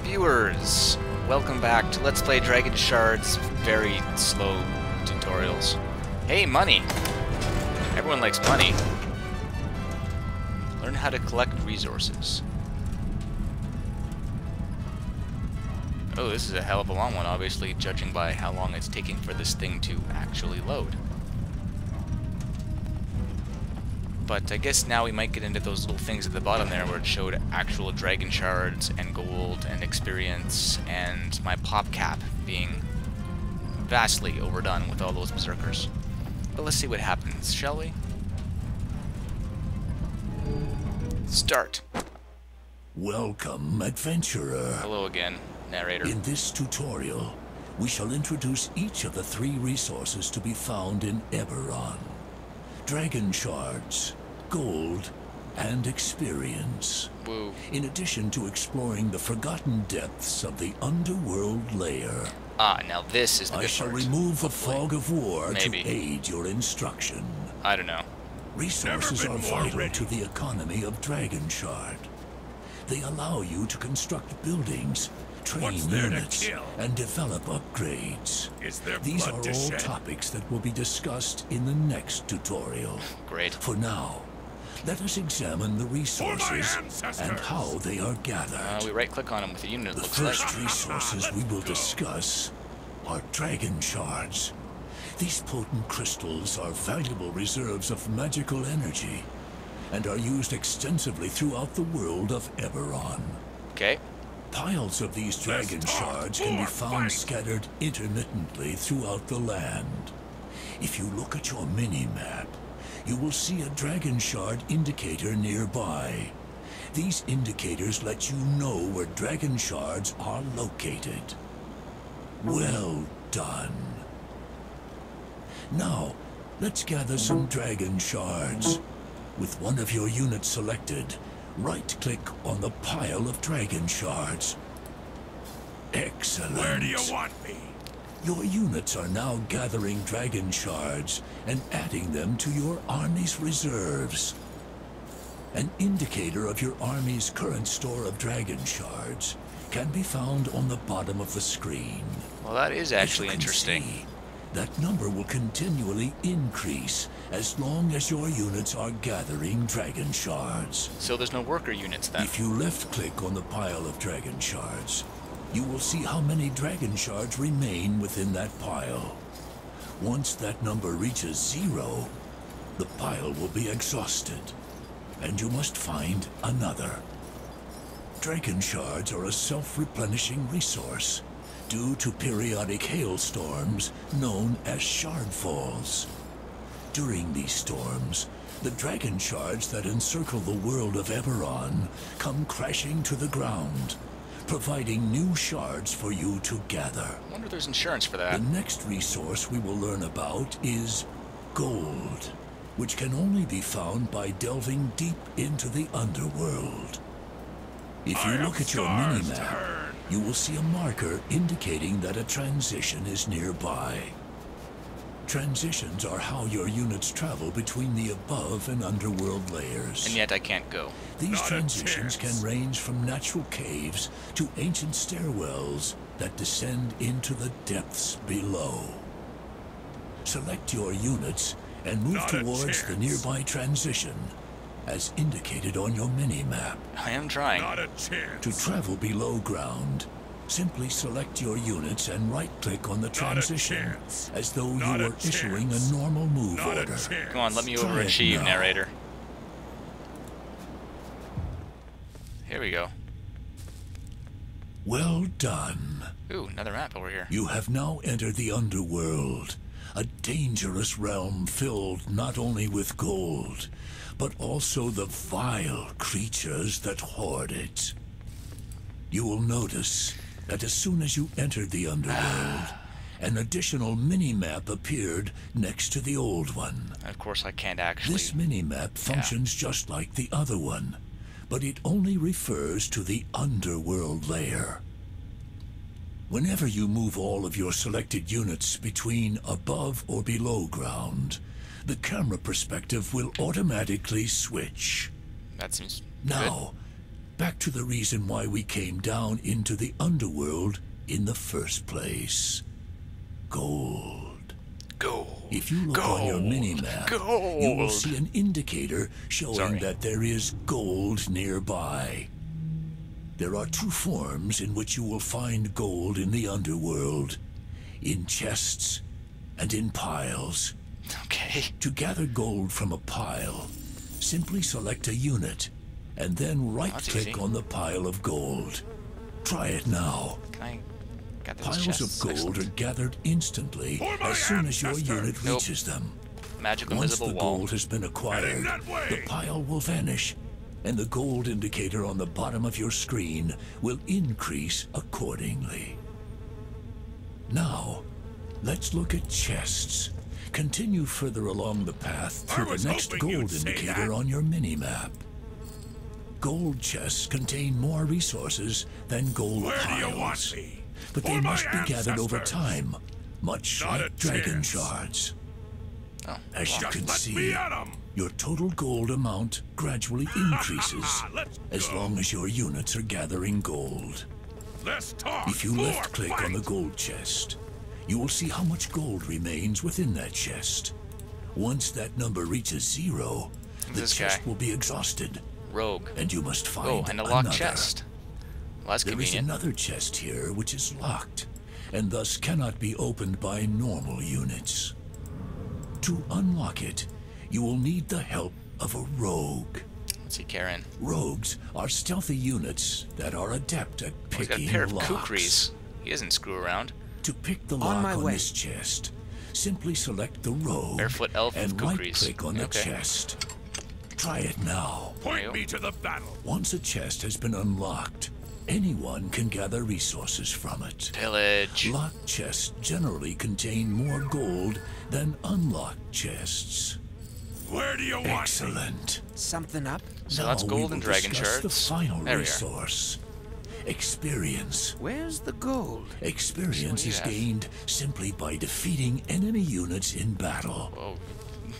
Viewers, welcome back to Let's Play Dragonshard's very slow tutorials. Hey, money! Everyone likes money. Learn how to collect resources. Oh, this is a hell of a long one, obviously, judging by how long it's taking for this thing to actually load. But I guess now we might get into those little things at the bottom there where it showed actual dragon shards and gold and experience and my pop cap being vastly overdone with all those berserkers. But let's see what happens, shall we? Start. Welcome, adventurer. Hello again, narrator. In this tutorial, we shall introduce each of the 3 resources to be found in Eberron. Dragon shards, gold, and experience. Woo. In addition to exploring the forgotten depths of the underworld layer. Ah, now this is the I good shall part. remove the Hopefully. fog of war Maybe. to aid your instruction. I don't know. Resources are vital to the economy of Dragonshard. They allow you to construct buildings, train units, and develop upgrades. These are all topics that will be discussed in the next tutorial. Great. For now, let us examine the resources and how they are gathered. We right-click on them with a unit, it The looks like. first resources we will discuss are dragon shards. These potent crystals are valuable reserves of magical energy and are used extensively throughout the world of Eberron. Okay. Piles of these dragon shards can be found scattered intermittently throughout the land. If you look at your mini-map, you will see a dragon shard indicator nearby. These indicators let you know where dragon shards are located. Well done. Now, let's gather some dragon shards. With one of your units selected, right-click on the pile of dragon shards. Excellent. Where do you want me? Your units are now gathering dragon shards and adding them to your army's reserves. An indicator of your army's current store of dragon shards can be found on the bottom of the screen. Well, that is actually interesting. See, that number will continually increase as long as your units are gathering dragon shards. So there's no worker units then? If you left-click on the pile of dragon shards, you will see how many dragon shards remain within that pile. Once that number reaches 0, the pile will be exhausted, and you must find another. Dragon shards are a self-replenishing resource due to periodic hailstorms known as shardfalls. During these storms, the dragon shards that encircle the world of Eberron come crashing to the ground, providing new shards for you to gather. I wonder if there's insurance for The that. next resource we will learn about is gold, which can only be found by delving deep into the underworld. If you look at your mini-map, you will see a marker indicating that a transition is nearby. Transitions are how your units travel between the above and underworld layers. And yet I can't go. These transitions can range from natural caves to ancient stairwells that descend into the depths below. Select your units and move towards the nearby transition, as indicated on your mini-map. I am trying. To travel below ground, simply select your units and right-click on the transition, as though you were issuing a normal move order. Come on, let me Try it overachieve, now. narrator. Here we go. Well done. Ooh, another map over here. You have now entered the underworld, a dangerous realm filled not only with gold, but also the vile creatures that hoard it. You will notice that as soon as you entered the underworld, an additional mini-map appeared next to the old one. Of course I can't actually... This mini-map functions just like the other one, but it only refers to the underworld layer. Whenever you move all of your selected units between above or below ground, the camera perspective will automatically switch. That seems Now, back to the reason why we came down into the underworld in the first place. Gold. Gold. If you look on your mini-map, you will see an indicator showing that there is gold nearby. There are two forms in which you will find gold in the underworld. In chests and in piles. Okay. To gather gold from a pile, simply select a unit and then right-click on the pile of gold. Try it now. Can I get those Piles chests? of gold are gathered instantly as soon as your unit reaches them. Magical Once invisible the wall. gold has been acquired, the pile will vanish, and the gold indicator on the bottom of your screen will increase accordingly. Now, let's look at chests. Continue further along the path to the next gold indicator on your mini-map. Gold chests contain more resources than gold piles, but they must be gathered over time, much like dragon shards. Oh, as you can see, your total gold amount gradually increases as long as your units are gathering gold. If you left-click on the gold chest, you will see how much gold remains within that chest. Once that number reaches 0, the chest will be exhausted. Rogue. And you must find and a locked another. chest. Well, that's convenient. There is another chest here which is locked, and thus cannot be opened by normal units. To unlock it, you will need the help of a rogue. Let's see, Karen. Rogues are stealthy units that are adept at picking He's got a pair of locks. kukris. He doesn't screw around. To pick the lock on this chest, simply select the rogue Barefoot elf and with kukris. right-click on the chest. Try it now. Point me to the battle. Once a chest has been unlocked, anyone can gather resources from it. Pillage. Locked chests generally contain more gold than unlocked chests. Where do you want Excellent. Something up? So Now that's gold and dragon discuss the shards. final There we are. resource. Experience. Where's the gold? Experience is have? gained simply by defeating enemy units in battle. Whoa,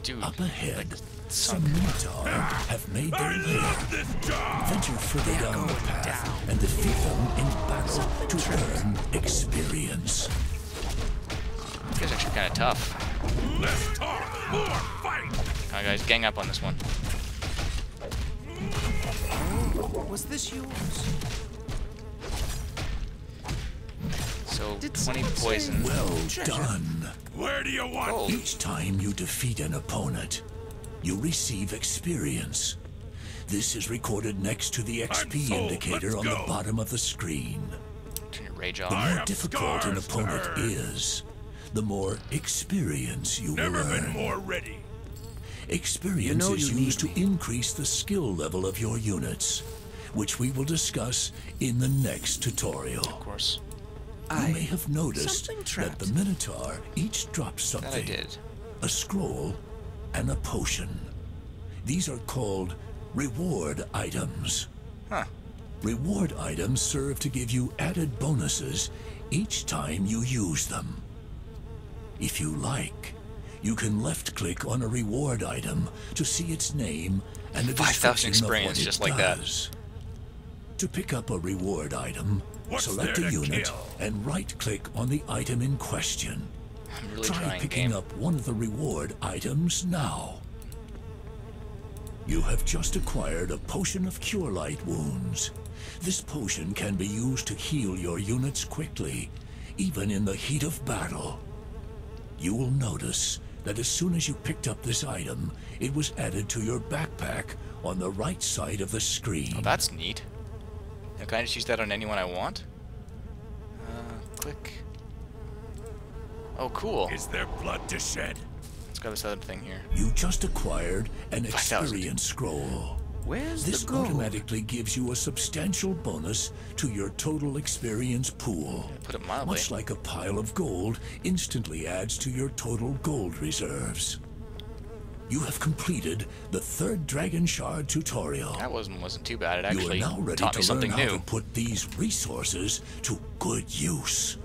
dude. Up ahead, like some Minotaur have made their lair. this job? Venture further down the path and defeat them in battle to earn experience. This guy's actually kind of tough. Less talk, more fight. Come on, guys, gang up on this one. Was this yours? So, Did 20 someone say- poison. Well Treasure. done. Where do you want Gold. Each time you defeat an opponent, you receive experience. This is recorded next to the XP sold. indicator Let's on the go. bottom of the screen. Turn your rage The off. more have difficult an scars to opponent earn. is, the more experience you Never will been earn. more ready. Experience You know is you need used to me. increase the skill level of your units, which we will discuss in the next tutorial. Of course. You may have noticed Something that trapped. the Minotaur each drops That I something. did. A scroll and a potion. These are called reward items. Huh. Reward items serve to give you added bonuses each time you use them. If you like, you can left-click on a reward item to see its name and a 5,000 description of what experience, it just like that. does. To pick up a reward item, What's select there a to unit kill? and right-click on the item in question. I'm really Try trying, picking game. up one of the reward items now. You have just acquired a potion of Cure Light Wounds. This potion can be used to heal your units quickly, even in the heat of battle. You will notice that as soon as you picked up this item, it was added to your backpack on the right side of the screen. Oh, that's neat. Now, can I just use that on anyone I want? Click. Oh, cool. Is there blood to shed? Let's grab this other thing here. You just acquired an 5,000. experience scroll. Where's This the gold? automatically gives you a substantial bonus to your total experience pool. Put it mildly. Much like a pile of gold instantly adds to your total gold reserves. You have completed the third Dragonshard tutorial. That wasn't too bad. It You are actually now ready taught to me learn something how new. to put these resources to good use.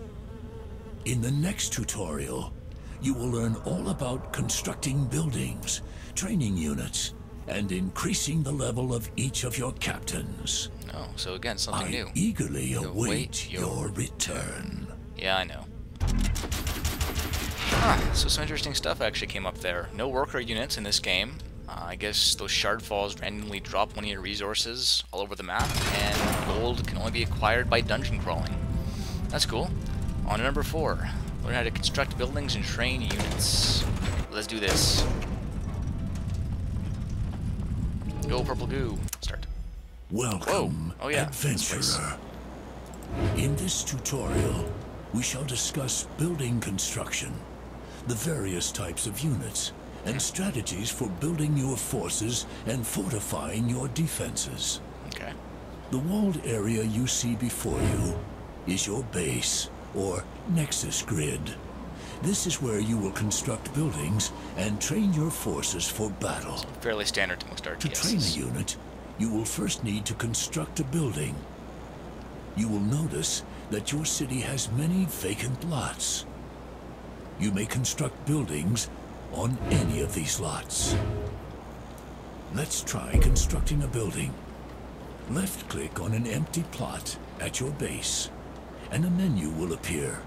In the next tutorial, you will learn all about constructing buildings, training units, and increasing the level of each of your captains. Oh, so again, something new. I eagerly await your return. Yeah, I know. So some interesting stuff actually came up there. No worker units in this game. I guess those shard falls randomly drop one of your resources all over the map, and gold can only be acquired by dungeon crawling. That's cool. On to number 4. Learn how to construct buildings and train units. Let's do this. Go purple goo. Start. Welcome, Whoa. Oh, yeah. adventurer. In this tutorial, we shall discuss building construction, the various types of units, and strategies for building your forces and fortifying your defenses. Okay. The walled area you see before you is your base, or Nexus grid. This is where you will construct buildings and train your forces for battle. Fairly standard to most RTSs. To train a unit, you will first need to construct a building. You will notice that your city has many vacant lots. You may construct buildings on any of these lots. Let's try constructing a building. Left-click on an empty plot at your base, and a menu will appear.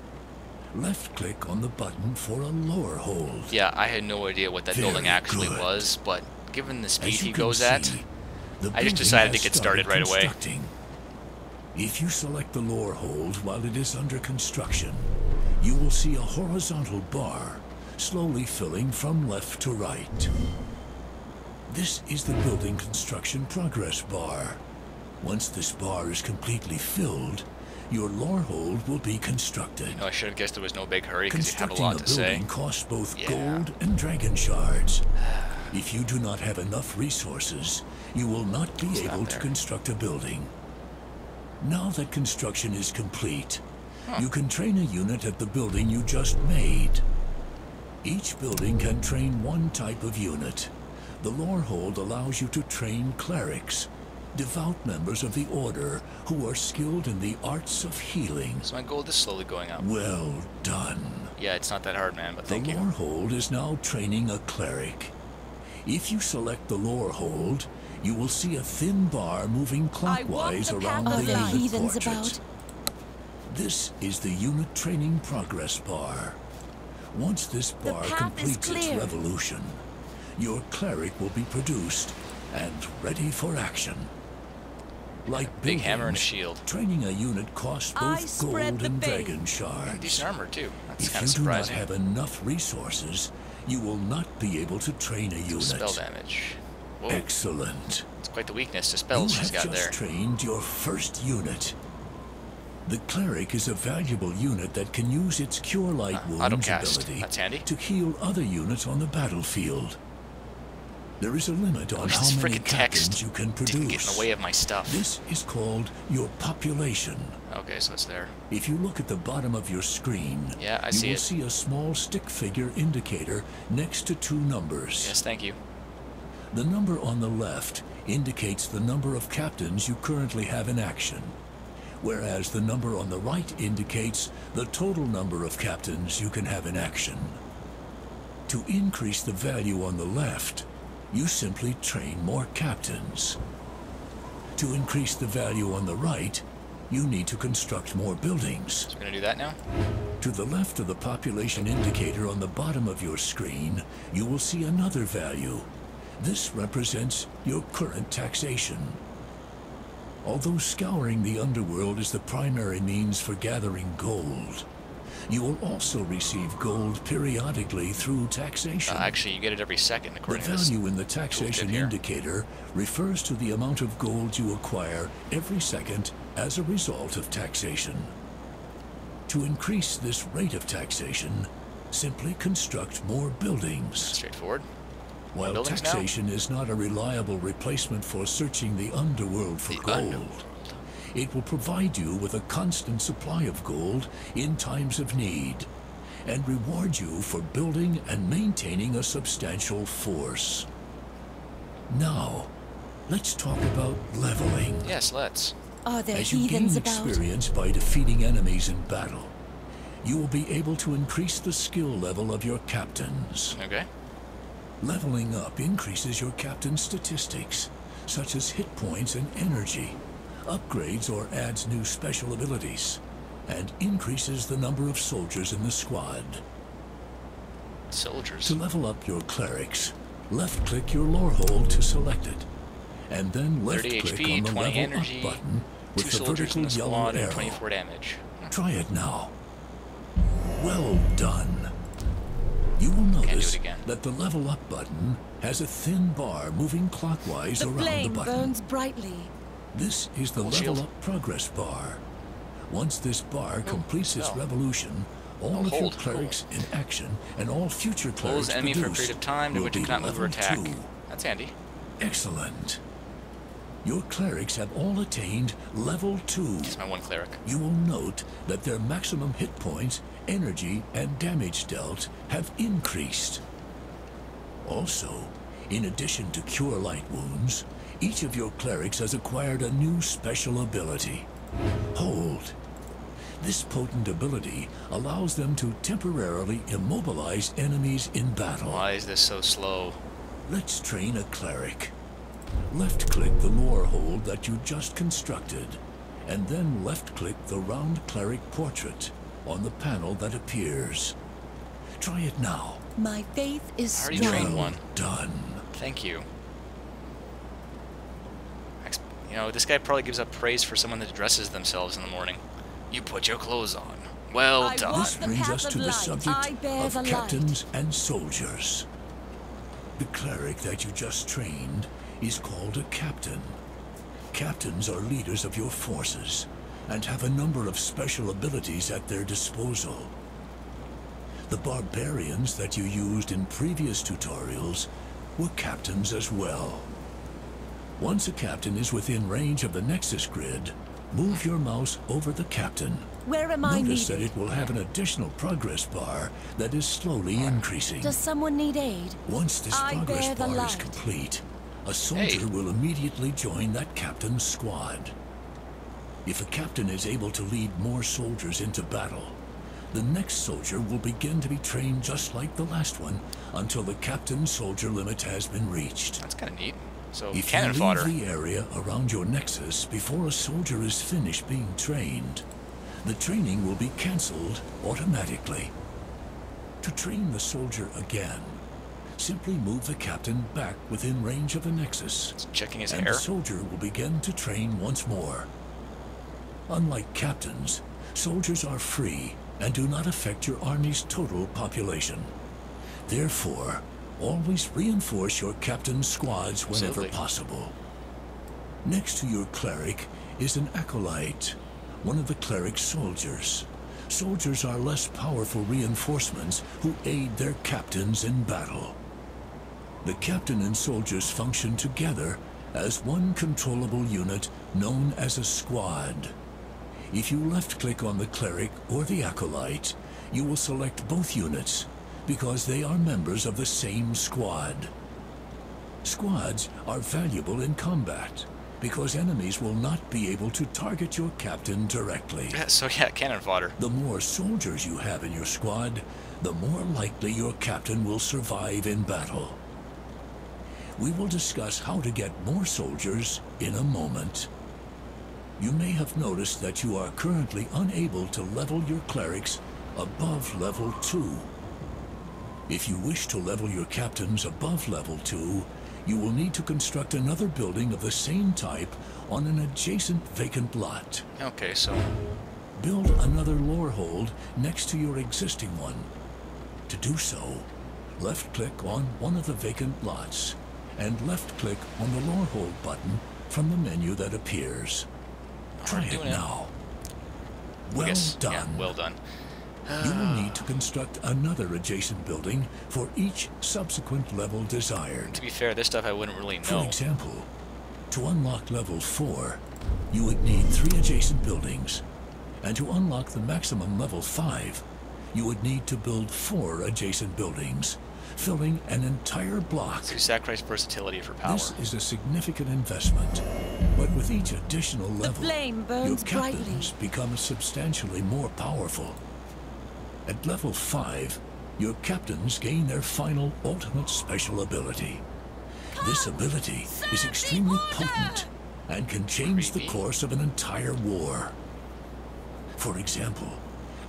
Left-click on the button for a lore hold. Yeah, I had no idea what that building actually was, but given the speed he goes at, I just decided to get started right away. If you select the lore hold while it is under construction, you will see a horizontal bar slowly filling from left to right. This is the building construction progress bar. Once this bar is completely filled, your lore hold will be constructed. I should have guessed there was no big hurry because you have a lot to say. Constructing a building costs both gold and dragon shards. If you do not have enough resources, you will not be able to construct a building. Now that construction is complete, you can train a unit at the building you just made. Each building can train one type of unit. The lore hold allows you to train clerics, devout members of the Order who are skilled in the arts of healing. So my gold is slowly going up. Well done. Yeah, it's not that hard, man, but thank you. The lore hold is now training a cleric. If you select the lore hold, you will see a thin bar moving clockwise around the unit portrait. This is the unit training progress bar. Once this bar completes its revolution, your cleric will be produced and ready for action. Like big hammer and a shield. Training a unit costs both gold and dragon shards. Decent armor too. That's If kind you of surprising. do not have enough resources, you will not be able to train a unit. Spell damage. Whoa. Excellent. It's quite the weakness to spells she's got there. You have just trained your first unit. The cleric is a valuable unit that can use its Cure Light Wounds ability to heal other units on the battlefield. There is a limit on how many captains you can produce. Didn't get in the way of my stuff. This is called your population. Okay, so it's there. If you look at the bottom of your screen, yeah, I you will see a small stick figure indicator next to 2 numbers. Yes, thank you. The number on the left indicates the number of captains you currently have in action, whereas the number on the right indicates the total number of captains you can have in action. To increase the value on the left, you simply train more captains. To increase the value on the right, you need to construct more buildings. So we're gonna do that now? To the left of the population indicator on the bottom of your screen, you will see another value. This represents your current taxation. Although scouring the underworld is the primary means for gathering gold, you will also receive gold periodically through taxation. Actually, you get it every second, according to this. The value in the taxation indicator refers to the amount of gold you acquire every second as a result of taxation. To increase this rate of taxation, simply construct more buildings. Straightforward. While taxation is not a reliable replacement for searching the underworld for gold, it will provide you with a constant supply of gold in times of need, and reward you for building and maintaining a substantial force. Now, let's talk about leveling. Yes, let's. Are there As you gain experience by defeating enemies in battle, you will be able to increase the skill level of your captains. Okay. Leveling up increases your captain's statistics, such as hit points and energy, upgrades or adds new special abilities, and increases the number of soldiers in the squad. Soldiers. To level up your clerics, left-click your lore hold to select it, and then 30 left-click HP, on the 20 level energy, up button with 2 the soldiers in vertical the yellow squad, and arrow. 24 damage. Try it now. Well done. You will Can't do notice it again. that the level up button has a thin bar moving clockwise The around the flame button. burns brightly. This is the Cool level shield. up progress bar. Once this bar completes its spell. revolution, all Oh, of your hold. clerics in action and all future Holds clerics enemy for a produced period of time to will which it be cannot move or level attack. 2. That's handy. Excellent. Your clerics have all attained level 2. It's my one cleric. You will note that their maximum hit points, energy, and damage dealt have increased. Also, in addition to Cure Light Wounds, each of your clerics has acquired a new special ability. Hold. This potent ability allows them to temporarily immobilize enemies in battle. Why is this so slow? Let's train a cleric. Left-click the lore hold that you just constructed, and then left-click the round cleric portrait on the panel that appears. Try it now. My faith is I already strong. trained one. Done. Thank you. You know, this guy probably gives up praise for someone that dresses themselves in the morning. You put your clothes on. Well I done. walk This the brings path us of to the light. subject I bear of the light. captains and soldiers. The cleric that you just trained is called a captain. Captains are leaders of your forces and have a number of special abilities at their disposal. The barbarians that you used in previous tutorials were captains as well. Once a captain is within range of the Nexus grid, move your mouse over the captain. Where am I Notice that needed? it will have an additional progress bar that is slowly increasing. Does someone need aid? Once this I progress bear the bar is light. complete, a soldier will immediately join that captain's squad. If a captain is able to lead more soldiers into battle, the next soldier will begin to be trained just like the last one until the captain's soldier limit has been reached. That's kind of neat. So, If cannon you fodder. leave the area around your Nexus before a soldier is finished being trained, the training will be cancelled automatically. To train the soldier again, simply move the captain back within range of the Nexus, It's checking his and hair. the soldier will begin to train once more. Unlike captains, soldiers are free and do not affect your army's total population. Therefore, always reinforce your captain's squads whenever Absolutely. possible. Next to your cleric is an acolyte, one of the cleric's soldiers. Soldiers are less powerful reinforcements who aid their captains in battle. The captain and soldiers function together as one controllable unit known as a squad. If you left-click on the cleric or the acolyte, you will select both units because they are members of the same squad. Squads are valuable in combat because enemies will not be able to target your captain directly. So yeah, cannon fodder. The more soldiers you have in your squad, the more likely your captain will survive in battle. We will discuss how to get more soldiers in a moment. You may have noticed that you are currently unable to level your clerics above level 2. If you wish to level your captains above level 2, you will need to construct another building of the same type on an adjacent vacant lot. Okay, so Build another lore hold next to your existing one. To do so, left-click on one of the vacant lots, and left-click on the lore hold button from the menu that appears. Try it doing it. now. I Well guess, done. yeah, well done. You will need to construct another adjacent building for each subsequent level desired. To be fair, this stuff I wouldn't really For know. example, to unlock level 4, you would need 3 adjacent buildings. And to unlock the maximum level 5, you would need to build 4 adjacent buildings, filling an entire block. So you sacrifice versatility for power. This is a significant investment, but with each additional level, flame your burns captains become substantially more powerful. At level 5, your captains gain their final ultimate special ability. This ability is extremely potent and can change the Creepy. course of an entire war. For example,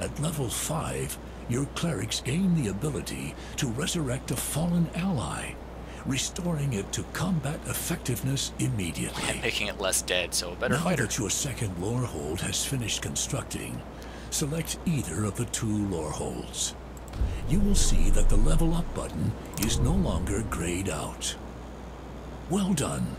at level 5, your clerics gain the ability to resurrect a fallen ally, restoring it to combat effectiveness immediately. And making it less dead, so a better Now fighter. that your second lore hold has finished constructing, select either of the 2 lore holds. You will see that the level up button is no longer grayed out. Well done.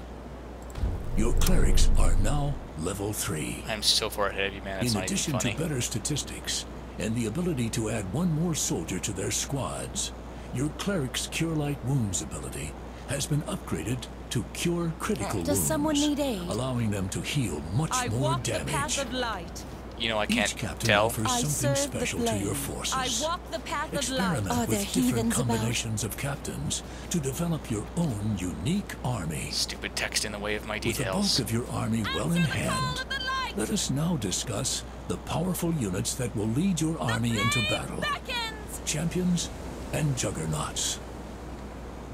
Your clerics are now level 3. I'm so far ahead of you, man. It's In not even addition funny. to better statistics and the ability to add 1 more soldier to their squads, your cleric's Cure Light Wounds ability has been upgraded to Cure Critical Does Wounds, someone need aid? allowing them to heal much I more walk the path damage. of light. You know, I Each can't captain tell. offers I something serve the special to your flame. forces. I walk the path of light. Experiment Are there with different heathens about? combinations of captains to develop your own unique army. Stupid text in the way of my With the details. bulk of your army well in Answer the call hand, of the light. let us now discuss the powerful units that will lead your army into battle. Beckons. Champions and Juggernauts.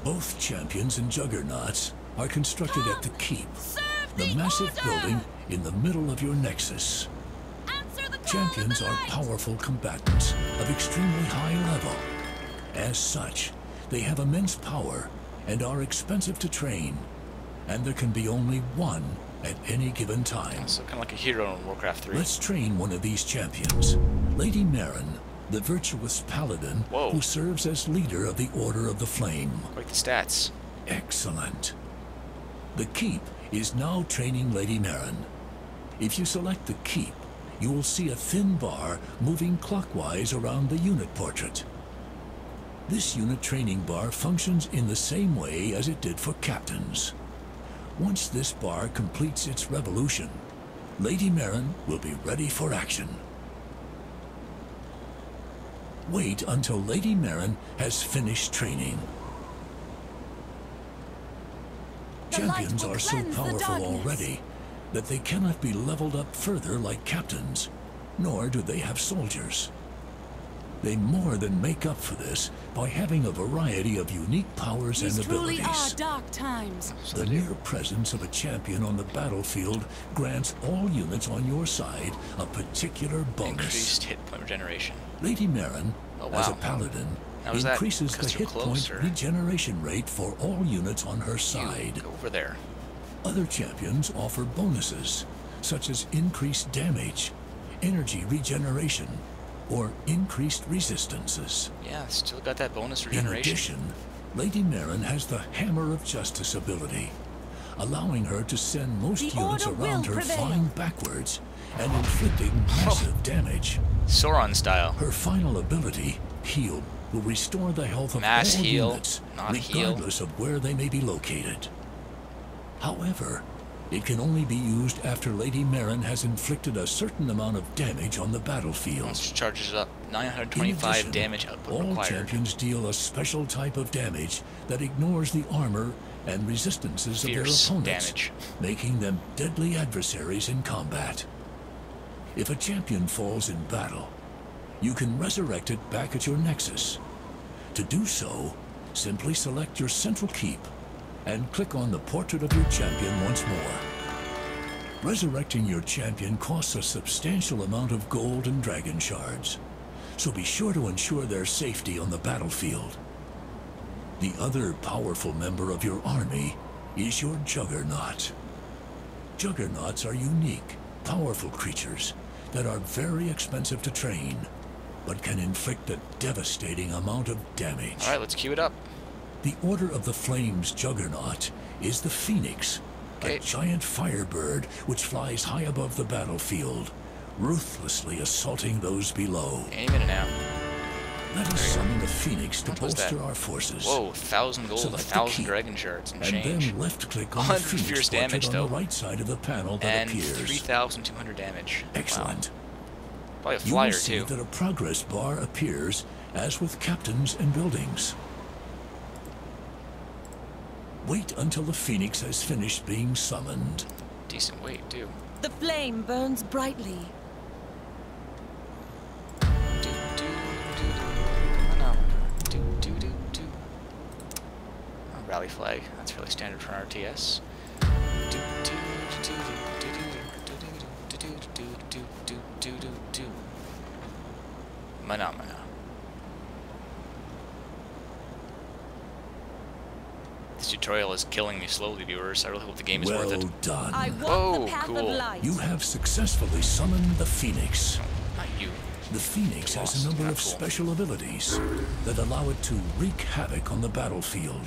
Both Champions and Juggernauts are constructed at the Keep, Serve the massive order. building in the middle of your Nexus. Answer the call Champions of the are light. powerful combatants of extremely high level. As such, they have immense power and are expensive to train, and there can be only one at any given time. So kind of like a hero in Warcraft 3. Let's train one of these champions. Lady Marin, the virtuous paladin Whoa. who serves as leader of the Order of the Flame. Quite the stats. Excellent. The Keep is now training Lady Marin. If you select the Keep, you will see a thin bar moving clockwise around the unit portrait. This unit training bar functions in the same way as it did for captains. Once this bar completes its revolution, Lady Marin will be ready for action. Wait until Lady Marin has finished training. The light Champions will are so cleanse the powerful darkness. already that they cannot be leveled up further like captains, nor do they have soldiers. They more than make up for this by having a variety of unique powers and These truly abilities. are dark times. So The they do. mere presence of a champion on the battlefield grants all units on your side a particular bonus. Increased hit point regeneration. Lady Marin, Oh, as a wow. paladin, Now, is that increases the because they're hit close, point or- regeneration rate for all units on her You side. go over there. Other champions offer bonuses, such as increased damage, energy regeneration, or increased resistances. Yeah, still got that bonus In regeneration. addition, Lady Marin has the Hammer of Justice ability, allowing her to send most The units order around will her prevail. flying backwards and inflicting massive damage. Sauron style. Her final ability, Heal, will restore the health of Mass all heal, units, not heal. regardless of where they may be located. However, it can only be used after Lady Marin has inflicted a certain amount of damage on the battlefield. Once charges up, In 925 addition, damage output all required. champions deal a special type of damage that ignores the armor and resistances of Fierce their opponents, damage. making them deadly adversaries in combat. If a champion falls in battle, you can resurrect it back at your Nexus. To do so, simply select your central keep and click on the portrait of your champion once more. Resurrecting your champion costs a substantial amount of gold and dragon shards, so be sure to ensure their safety on the battlefield. The other powerful member of your army is your Juggernaut. Juggernauts are unique, powerful creatures that are very expensive to train, but can inflict a devastating amount of damage. Alright, let's queue it up. The Order of the Flames Juggernaut is the Phoenix, Okay. a giant firebird which flies high above the battlefield, ruthlessly assaulting those below. Any minute now. Let us summon the Phoenix to What was that? bolster our forces. Whoa, 1,000 gold, Select the 1,000 key, dragon shards and and change. then left-click on the 100 Phoenix fierce portrait damage, on though. the right side of the panel that And appears. 3,200 damage. Excellent. Wow. Probably a You flyer, will see too. that a progress bar appears, as with captains and buildings. Wait until the Phoenix has finished being summoned. Decent weight, too. The flame burns brightly. Do, do, do, do. Oh, no. Do, do, do, do. Oh, rally flag. That's fairly standard for an RTS. Do, do, do, Mana. This tutorial is killing me slowly, viewers. I really hope the game is worth it. Well done. I walk Oh, the path cool. of light. You have successfully summoned the Phoenix. Not you. The Phoenix has Lost. a number Ah, of cool. special abilities that allow it to wreak havoc on the battlefield.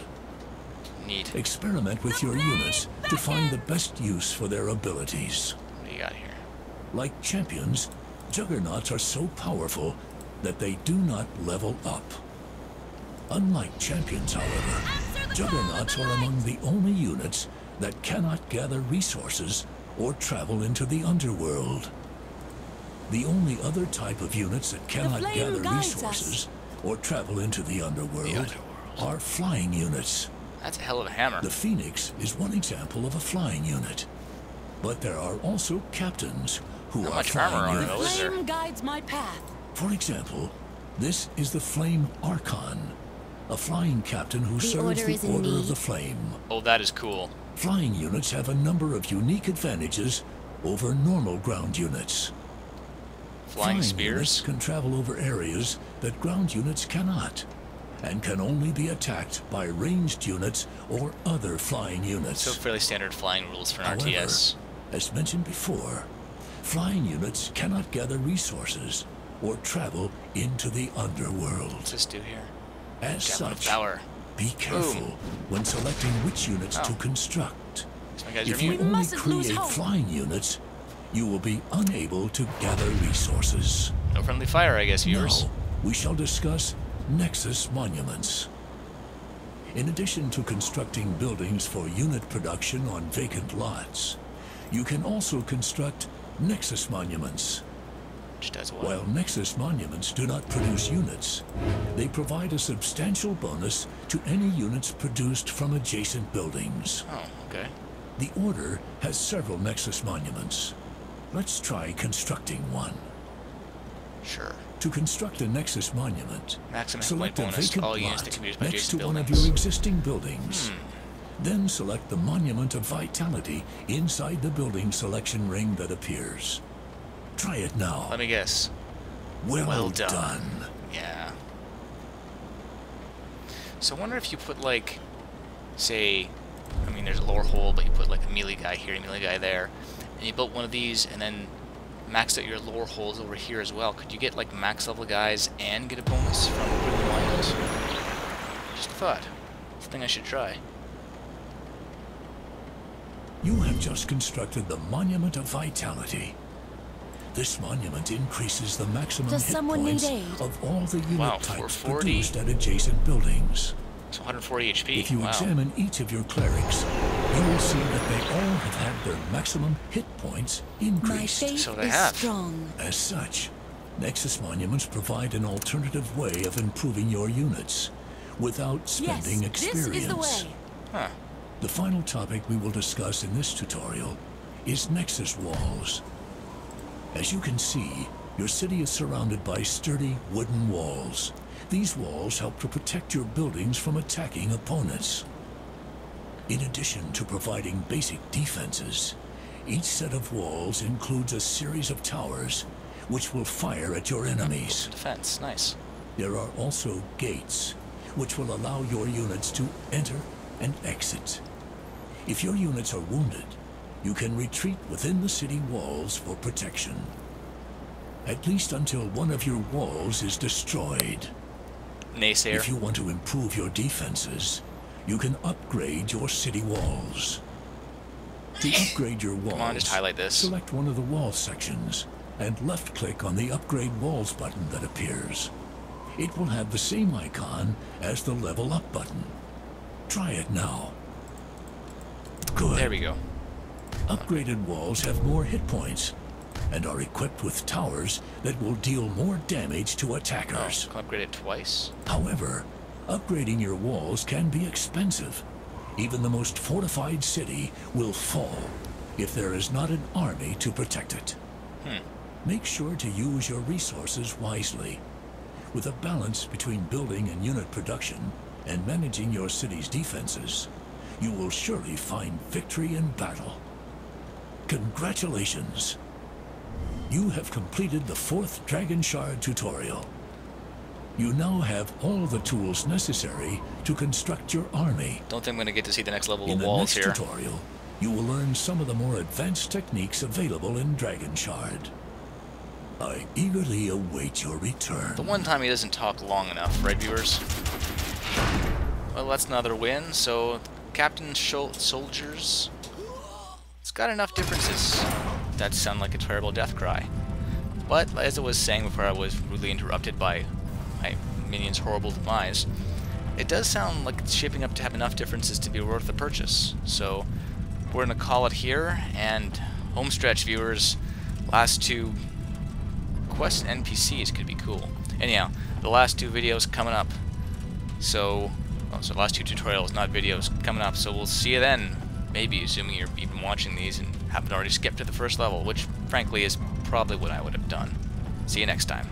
Neat. Experiment with your units to find the best use for their abilities. What do you got here? Like champions, juggernauts are so powerful that they do not level up. Unlike champions, however, juggernauts are among the only units that cannot gather resources or travel into the underworld. The only other type of units that cannot flame gather guides resources or travel into the underworld are flying units. That's a hell of a hammer. The Phoenix is one example of a flying unit. But there are also captains who How are much armor flying are units. those? Flame guides my path. For example, this is the Flame Archon, a flying captain who serves order the is in Order of need. the Flame. Oh, that is cool. Flying units have a number of unique advantages over normal ground units. Flying units spears? can travel over areas that ground units cannot, and can only be attacked by ranged units or other flying units. So fairly standard flying rules for an However, RTS. as mentioned before, flying units cannot gather resources or travel into the underworld. What's this do here? As Javelin of such, Power. be careful when selecting which units to Oh. construct. So my guys are If you mute. only mustn't lose create hope. flying units, you will be unable to gather resources. No friendly fire, I guess, viewers. Now, we shall discuss Nexus monuments. In addition to constructing buildings for unit production on vacant lots, you can also construct Nexus monuments. Which does what? While Nexus monuments do not produce units, they provide a substantial bonus to any units produced from adjacent buildings. Oh, okay. The Order has several Nexus monuments. Let's try constructing one. Sure. To construct a Nexus monument, Maximum hit select point a bonus. vacant All units that lot can be used by next to adjacent one of buildings. your existing buildings. Then select the Monument of Vitality inside the building selection ring that appears. Try it now. Let me guess. Well done. done. Yeah. So I wonder if you put, like, say, I mean, there's a lower hole, but you put, like, a melee guy here, a melee guy there, and you built one of these, and then maxed out your lower holes over here as well. Could you get, like, max level guys and get a bonus from putting them on those? Just a thought. It's a thing I should try. You have just constructed the Monument of Vitality. This monument increases the maximum Does hit someone need points aid? of all the unit Wow, types 440. produced at adjacent buildings. So 140 HP. If you wow. examine each of your clerics, you will see that they all have had their maximum hit points My increased. faith So they is have. strong. As such, Nexus monuments provide an alternative way of improving your units without spending Yes, experience. this is the way. Huh. The final topic we will discuss in this tutorial is Nexus walls. As you can see, your city is surrounded by sturdy wooden walls. These walls help to protect your buildings from attacking opponents. In addition to providing basic defenses, each set of walls includes a series of towers which will fire at your enemies. Defense. Nice. There are also gates, which will allow your units to enter and exit. If your units are wounded, you can retreat within the city walls for protection. At least until one of your walls is destroyed. Naysayer. If you want to improve your defenses, you can upgrade your city walls. To upgrade your walls, Come on, just highlight this. select one of the wall sections and left-click on the Upgrade Walls button that appears. It will have the same icon as the Level Up button. Try it now. Good. There we go. Upgraded walls have more hit points and are equipped with towers that will deal more damage to attackers. Can upgrade it twice. However, upgrading your walls can be expensive. Even the most fortified city will fall if there is not an army to protect it. Make sure to use your resources wisely. With a balance between building and unit production and managing your city's defenses, you will surely find victory in battle. Congratulations. You have completed the 4th Dragonshard tutorial. You now have all the tools necessary to construct your army. Don't think I'm going to get to see the next level In of the walls next here. tutorial, you will learn some of the more advanced techniques available in Dragonshard. I eagerly await your return. The one time he doesn't talk long enough, right, viewers? Well, that's another win. So, Captain Soldiers, it's got enough differences. That sound like a terrible death cry. But, as I was saying before I was rudely interrupted by my minion's horrible demise, it does sound like it's shaping up to have enough differences to be worth the purchase. So, we're going to call it here, and homestretch, viewers. Last 2 quest NPCs could be cool. Anyhow, the last 2 videos coming up. So last 2 tutorials, not videos, coming up. So we'll see you then. Maybe, assuming you're even watching these and haven't already skipped to the first level, which frankly is probably what I would have done. See you next time.